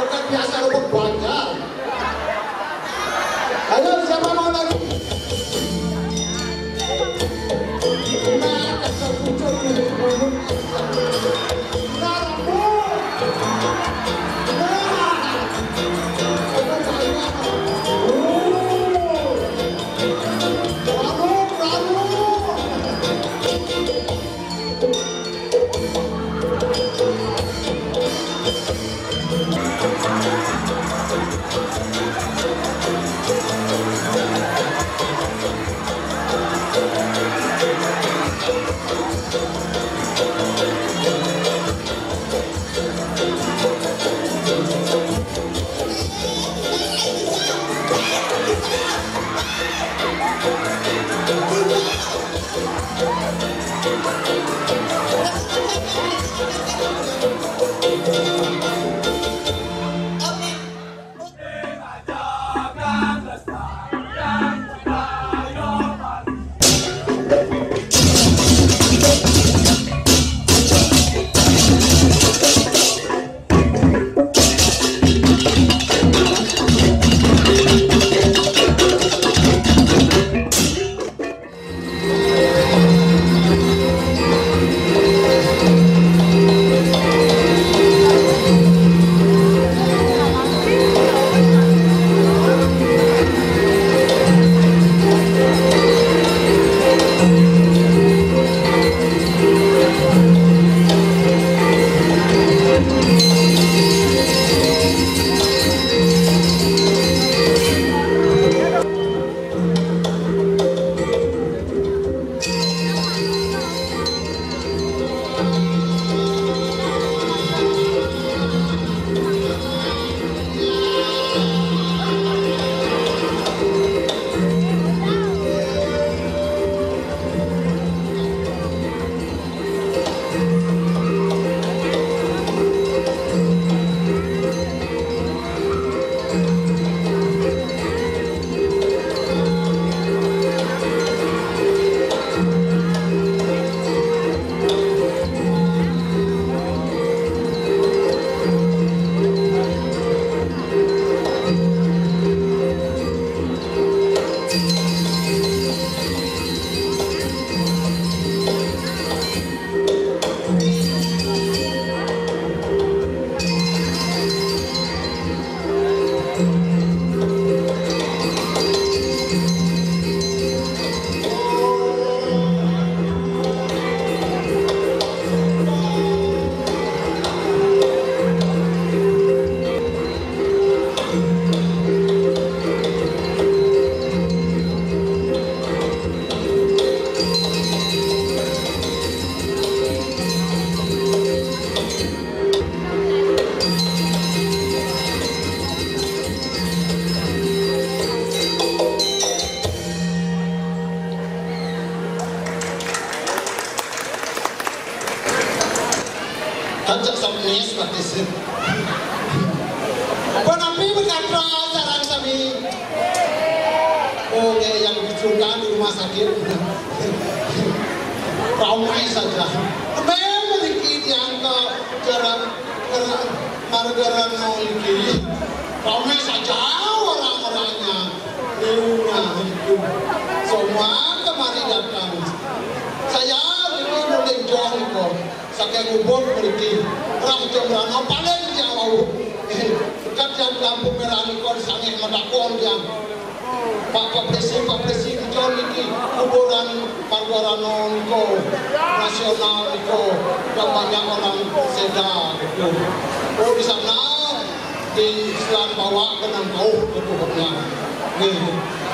Bukan biasa rupuk banyak. Ayo siapa mau lagi? Penapi berkata sarang sami. Oh ya, yang dicukan di rumah sakit. Ramai saja. Memang dikit yang ke jarak margarana ini. Ramai saja orang-orangnya. Semua kemari datang. Saya ini boleh jual kok. Saking ubur pergi. Orang jembrana paling jauh. Dekat jam lampu merah ni kau sangat medakon yang Pak Presiden jual ini kuburan margarana niko nasional niko dan banyak orang sedar. Oh di sana di selang bawah kenang kau betulnya.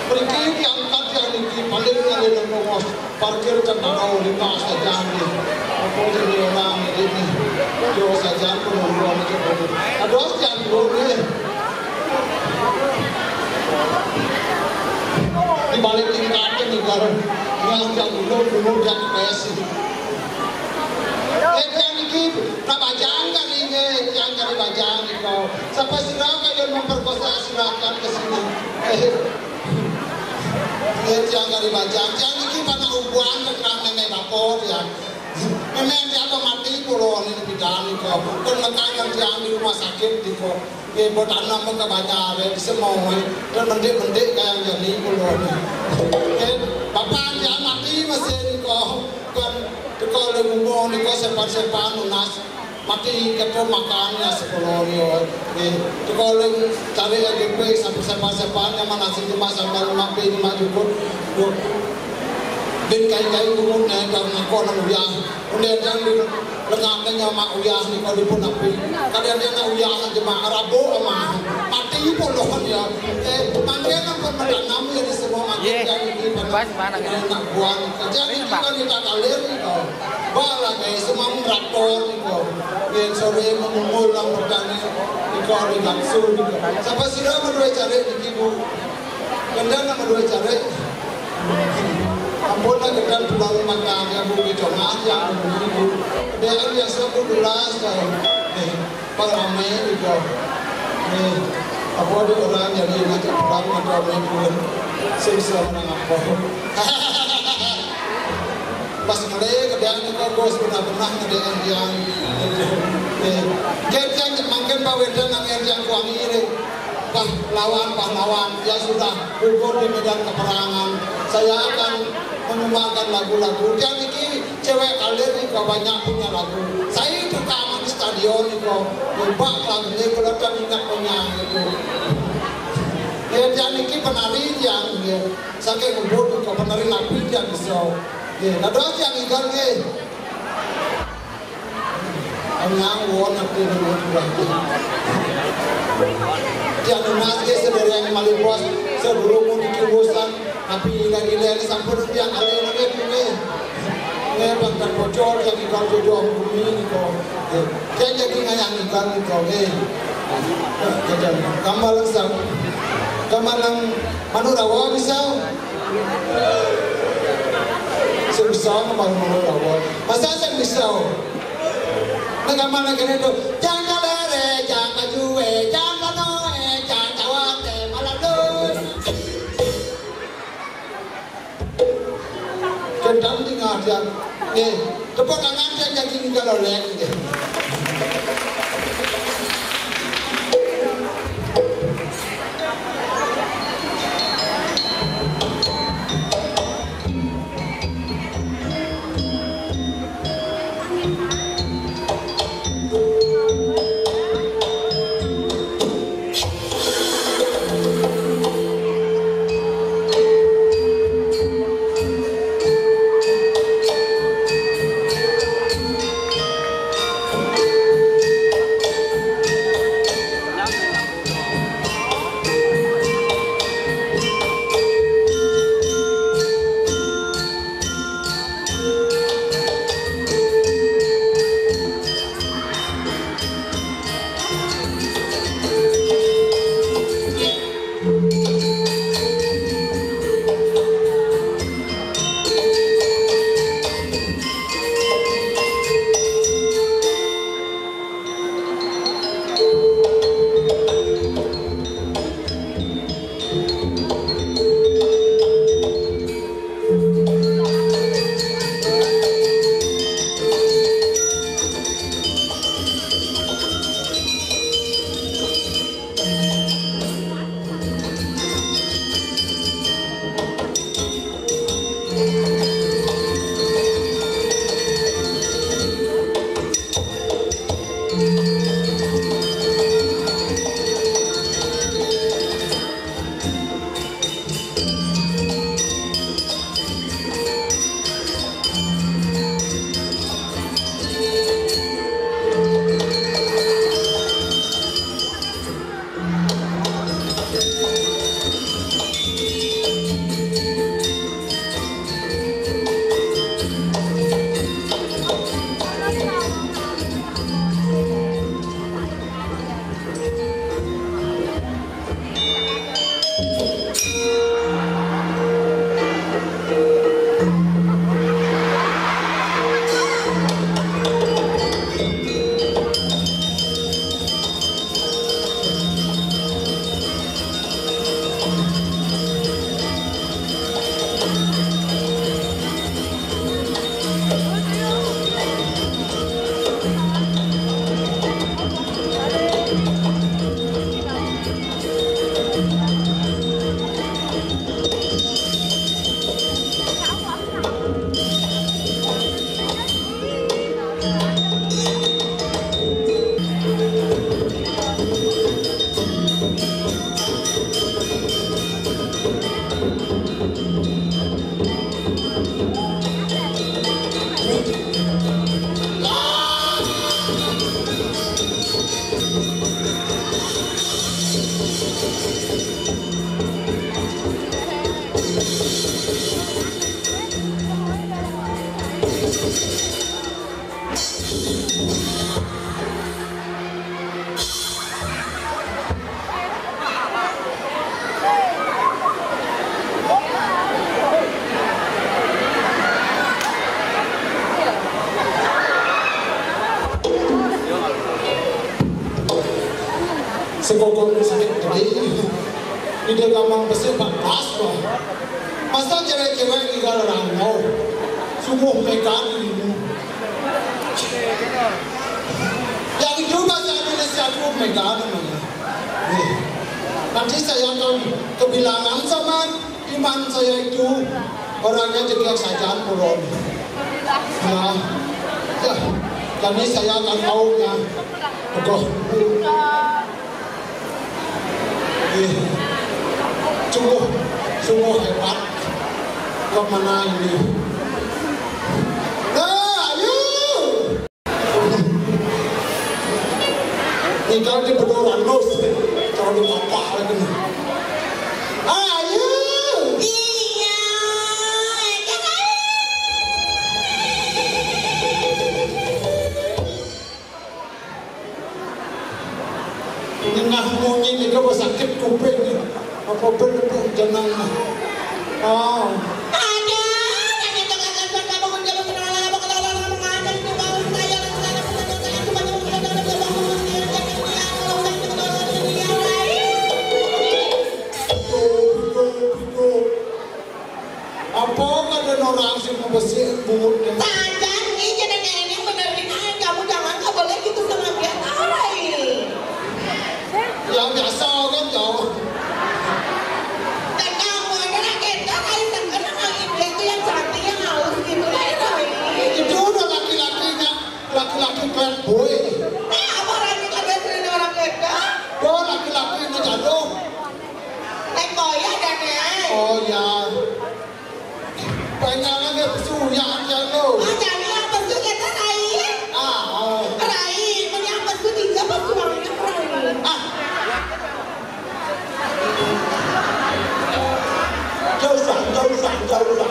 Pergi diangkat yang ini paling ada yang ngomong parkir kendaraan di pas saja ni. Apa jadi orang ini jauh saja pun orang itu. Ada yang boleh di balik tingkatnya nih kalau yang dulu yang kasih. Yang ini nak bajang kan ini yang cari bajang kau. Sampai silakan yang memperkosa silakan ke sini. Yang cari bajang yang ini pada hubungan dengan nenek bapor ya. Memang dia mati pulau ini bidang kau. Kan letakkan yang di rumah sakit di kau. buat tanam ke banyak semua dan mendik kayak jadi kulon. Bapak yang mati masih niko kan kalau ngomong niko sepan lunas mati kita makannya sekolahnya. Kalau cari lagi sampai sepan yang mana sih cuma sampai 5 cukup. Bên cái cũng này còn con nó uyah, udah yang lengahnya mak uyah nih kalau di pun api, kadang dia nak uyah cuma Arabo sama mati pun loh ya, mangga kan pemenang ya di semua mangga yang ini nak buang, jadi kita kita kalir nih kau, bala kayak semua merakor nih kau, yang sore mengulang bertanya, nih kau di langsung nih kau, sampai sih dah berdua cari di kibu, kendang nak berdua cari. Ampun lah kita pulang makan yang bumi congah yang bumi dengan yang sebulan pengamai juga apa ada orang jadi macam pulang macam pun sisa orang apa pas mulai kedang kita bos benar-benar kedang yang kedang makan bawedan yang kuangi ini pahlawan yang sudah gugur di medan peperangan. Saya akan mengembangkan lagu-lagu. Yang ini cewek kalian ini banyak punya lagu. Saya pertama di stadion itu, lupa lagunya kalau tak ingat punya itu. Yang ini penari yang saya ngumpul ke penari lagu yang bisa. Ada yang ikan ke. Yang warna biru juga. Yang nasi sedari yang malibos sebelum di kibusan tapi lagi sampai yang ada lagi punya bangkan bocor yang ikan jodoh bumi ni kau jadi ngayang ikan ni kau gambar langsung gambar lang manurawa bisa sebisa gambar manurawa masa saya bisa gambar lagi itu jangan lere jangan juwe jangan dan tinggal dia, tepuk tangan dia jadi kalau lek. Segogol sakit gede, ide gampang besi pas loh. Masa cewek-cewek tinggal rangau, sungguh mekan ini. Yang itu bahasa Indonesia sungguh mekan namanya. Nanti saya akan kebilangan sama iman saya itu orangnya jelek saja pulon. Nah, ya, jadi saya akan tahunya. Betul. Sungguh hebat. Kemana ini? Ayo! Ini kalau di bedoran los, kalau di apa lagi? Ayo! Iya. Nengah munyi ni kau sakit kuping ni. Apa benar jenang? Oh. Ada. Yang itu kakak suka bangun jam berapa kalau mengajar itu bangun saya apa ada orang sih mau bersih bungut? Sajan ini jadi ini benerin kamu jangan nggak boleh gitu sama dia lain. Yang biasa kan jauh. Laki-laki klan boy. Apa orang itu ada sering orang keda? Oh, laki-laki itu jatuh. Boya dan ya. Oh ya. Banyak lagi pesuya aja lo. Oh, jadi yang pesu kita Rai. Oh. Rai, yang pesu tiga pesu namanya Rai. Jauh.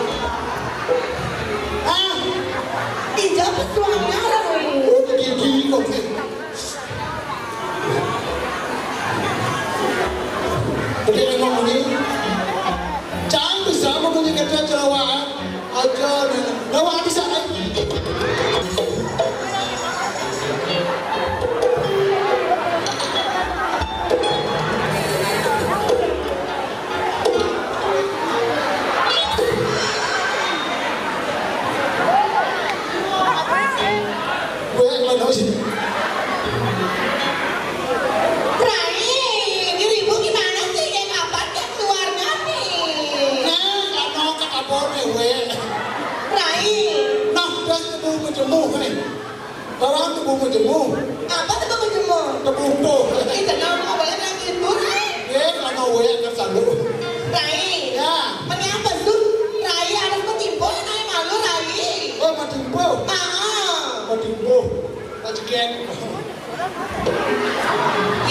Tiga pesu namanya Rai. Gigi kok sih. Jadi emang ini jangan bisa mempunyai kerja Jawa aja Jawa bisa Kawan tebu menjemu. Apa tebu menjemu? Tebu tuh. Ini tenang, mau boleh lagi itu. Karena we akan selalu. Rai. Ya. Mengapa tuh? Rai harus mentimpo, Rai malu Rai. Oh, mentimpo. Mentimpo. Tajikan.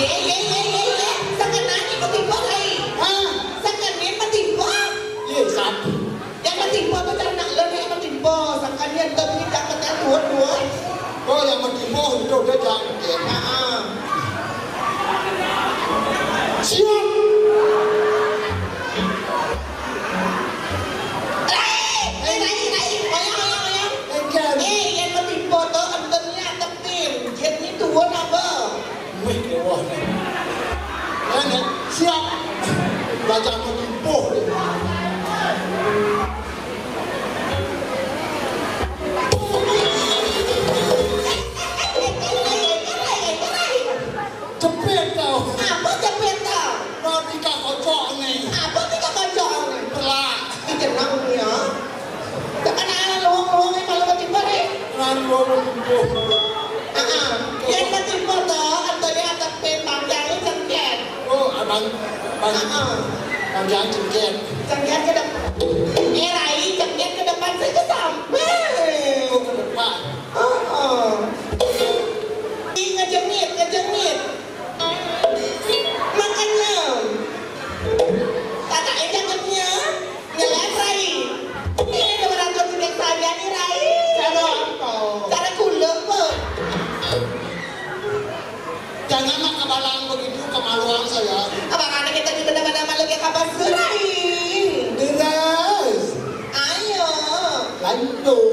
Ye. Sekenanya mentimpo Rai. Sekenanya mentimpo. Ye, satu. Yang mentimpo itu nak lebih yang mentimpo. Sekenanya tapi dapatnya dua. Oh, yang mentimpo itu udah jangan. Siap. Yang mentimpo tuh entennya tepin. Jadi tuan apa? Wih, wah. Siap. Belajar mentimpo. Cepet tau. Apa cepet tau? Roti kocok nih. Apa tika kocok nih? Pelak. Ini jenang ya. Tekan anak luang-luang yang malu ketimpa nih. Luang-luang. Yang ketimpa tuh, artinya tepin panjangnya cengket. Oh, abang. Panjang cengket. Cengket ke depan. Rai, cengket ke depan saja sampai. Oh, ke depan. Jangan mak kebalang begitu kemaluan saya. Abang anak kita di mana-mana malu kayak kapas surain. Terus. Ayo. Lanjut.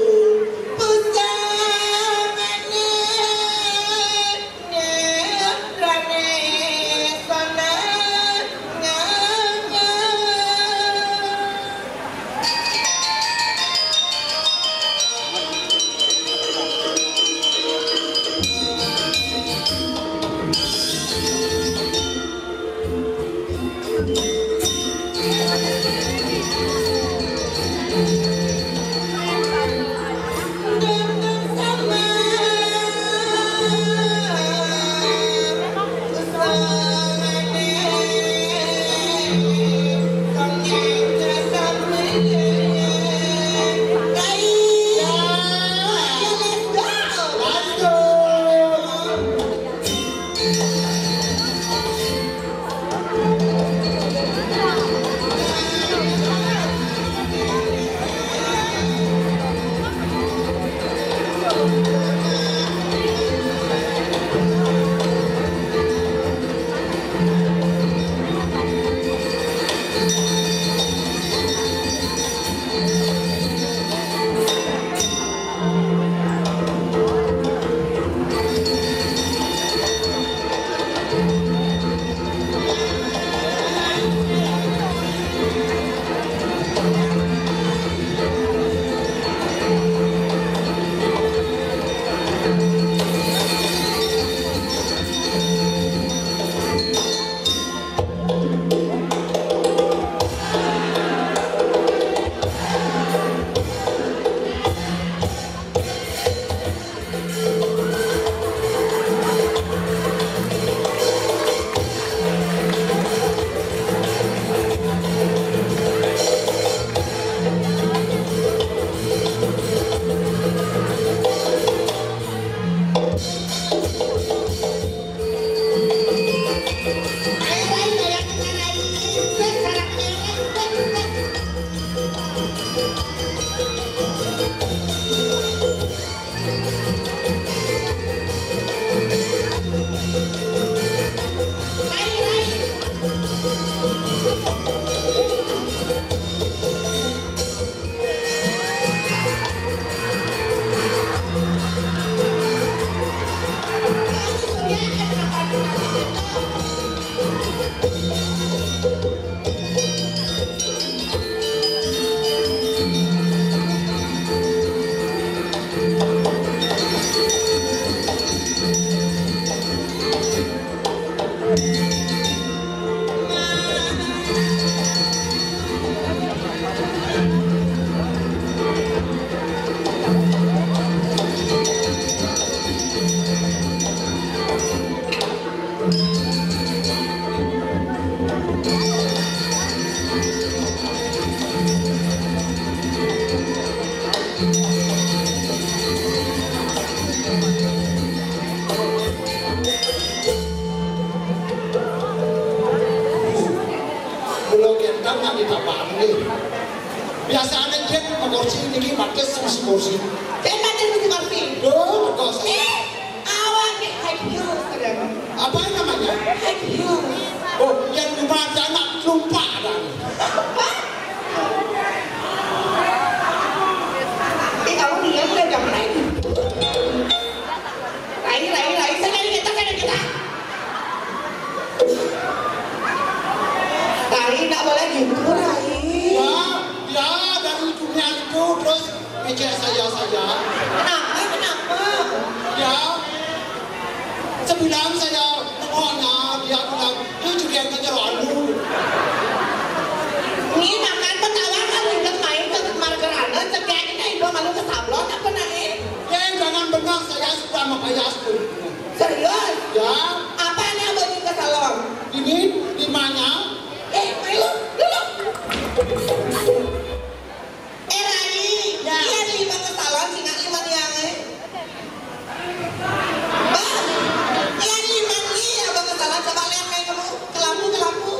Biasanya dia kursi ini pakai kursi. Pakai kursi. Duh, kok awak high heels. Apa namanya? High heels. Oh, yang dibaca anak lupa dan. Kamu diam udah jam lain. Rai, sana kita. Rai, nggak boleh gitu, Rai. Ya, dari dunia itu terus bicara saya saja. Kenapa? Ya, sebilang saya mohonnya dia bilang itu juga yang keterlalu. Ini makan pertama kan udah main ke margarana, cegah kita ibu malu ke sablon apa naik? Jangan benar saya sudah makanya Serius? Ya. Apa nih abang ke salon? Ini dimana? Malu, dulu. Rani, ya. Iya 5 ke salon, singa 5 yang Bang, iya 5 nih abang ke salon, coba lihat kayak kamu ke lampu.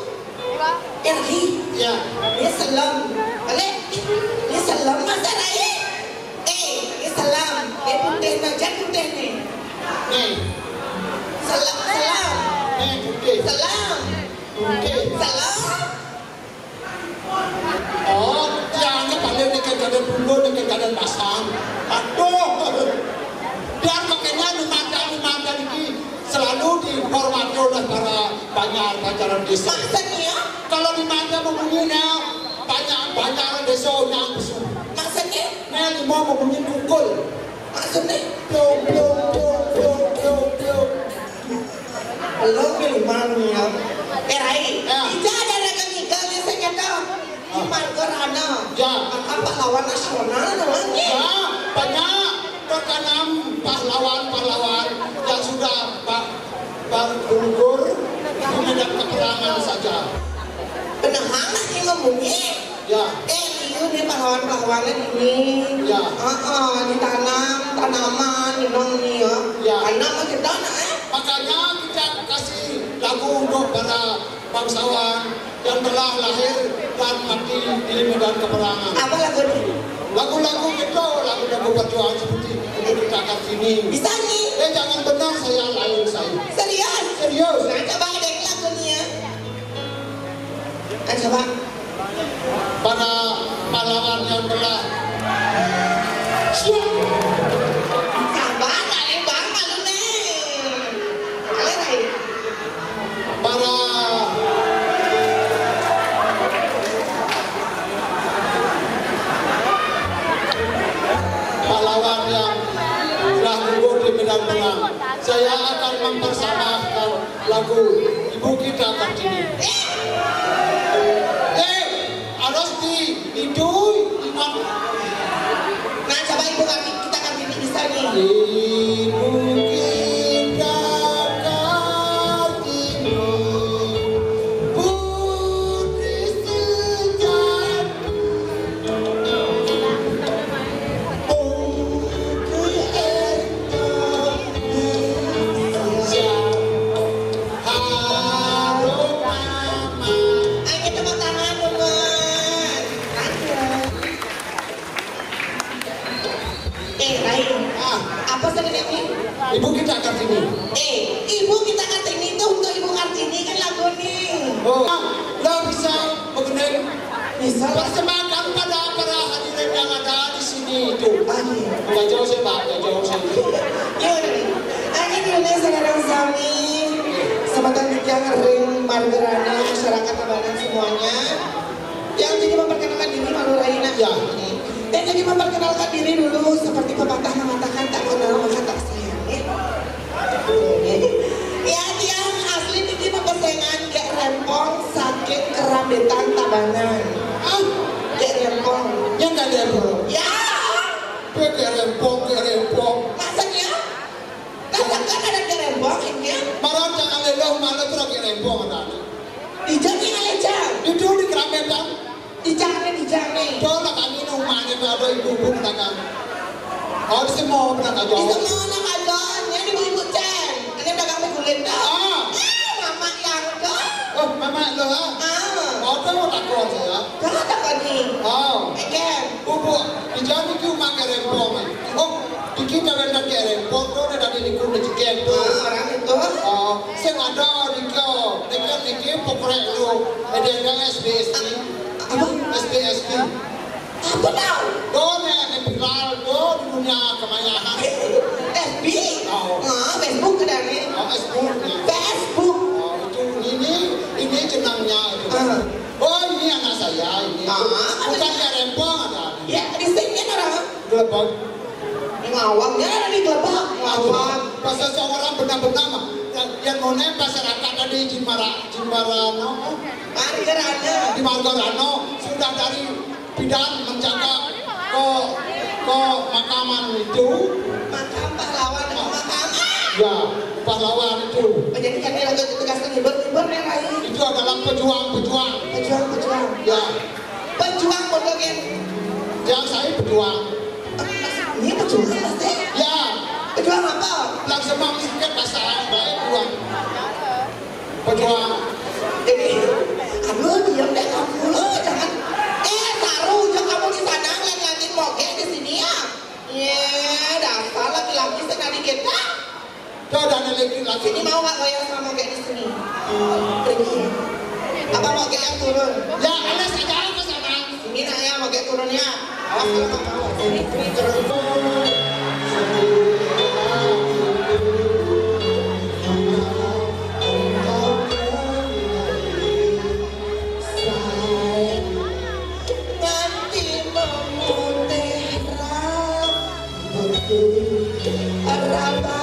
Rani, Ya. dia selam, balik, dia selam masa Rani? Dia selam, dia putih nih. Nih, Salam. Salam. Oh, jangan pandai dekat keadaan dulu, dekat keadaan pasang. Aduh, biar makanya dimanda ini selalu dihormati oleh para banyak pacaran desa. Maksudnya? Kalau dimanda membunyinya banyak desa yang besar. Maksudnya? Nah, lima membunyi pukul. Maksudnya? Piu. Belum ya. Rai, Ya. tidak ada rangka nikah biasanya dong. Di margarana. Ya. Maka pahlawan nasional namanya. Ya, banyak berkenan pahlawan yang sudah bergugur di medan peperangan saja. Benar anak yang ngomongnya. Ya. Iya nih pahlawan-pahlawannya ini. Ya. Ditanam tanaman, nih ya. Ya. Tanam kita Makanya kita kasih lagu untuk para bangsawan yang telah lahir dan mati di medan peperangan. apa lagu ini? Lagu-lagu gitu, lagu-lagu perjuangan seperti untuk kita Kartini. Bisa nih? Jangan benar saya lain saya. Serius? Serius. Nah coba ada lagu nih ya. Coba. Para pahlawan yang telah Sabar, kalian bang malu nih. Kalian para pahlawan yang telah gugur di medan perang. Saya akan mempersamakan lagu Ibu Kita Kartini. Harus itu ingat. Nah coba ibu kita Kartini bisa nih. Ibu kita Kartini, putri sejati, putri Indonesia, harum mama. Ayo tepuk tangan teman. Lain. Apa seni ini? Ibu Kita Kartini. Ibu kita Kartini itu untuk ibu Kartini kan lagu nih. Oh, lo bisa mengenai Bisa lah. persembahkan pada para hadirin yang ada di sini itu. Ayo. Gak jauh sih Pak, gak jauh sih. Ayo nih saudara kami, sempatan yang ring margarana masyarakat tabanan semuanya. Yang jadi memperkenalkan diri malu Raina. Ya. Dan jadi memperkenalkan diri dulu seperti pepatah mengatakan tak kenal maka tak sayang. Ya dia asli ini pepesengan gekrempong saking kerabetan tabanan. Gekrempong. Yang gak ada bro. Ya. Gekrempong. Maksudnya? Kan ada gekrempong ini. Marah jangan lelah mana tuh gekrempong ada. Dijang yang alecang. Itu di kerametan. Dijang nih. Coba kami mana ada ibu pedagang. Oh semua pedagang Di jauh. semua anak adon, yang ibu-ibu ceng. Ini pedagang mie kulit dah. Mama yang kok. Oh mama lo ha. Oh kamu takut saya. Kau tak nih. Oh. Again. Bubu, dijadi ku makan rempong. Oh, dikit ada dari rempong tuh ada dari kulit GEK tuh. Orang itu. Oh, saya ada dikit pokoknya lu. Ada yang SBS ni. Apa? SBS ni. Apa tahu? Tuh nih viral tuh di dunia kemayahan. FB. Oh. Facebook ada nih. Oh, Facebook ni. Facebook. Oh, itu ini jenangnya itu. Oh, ini anak saya ini. Bukan rempong ada. Ya, di sini orang. Gelebak. Ngawangnya ada di gelebak. Ngawang. Pasal seorang benar-benar mah yang none masyarakat ada di Jimbarano. Margarana. Di Margarano sudah dari bidan menjaga ke makaman itu. Makam pahlawan dan makam. Ya, pahlawan itu. Jadi kan dia lagi tugas libur nih Rai. Itu adalah pejuang. Pejuang. Ya, Pejuang bodohin. yang saya pejuang. Ini pejuang pasti. Ya, Pejuang apa? langsung sedikit pasal baik pejuang. Jadi, aduh diam deh kamu lo jangan. Taruh jangan kamu di sana ngeliatin moge di sini ya. Dasar laki-laki senang dikit. Tuh ada lagi Ini mau nggak goyang sama moge di sini? Pergi. Apa mau kayak turun? Ya, alas aja apa sama? Ini nak ya mau kayak turun ya. Awas kalau nggak mau. Ini turun. Araba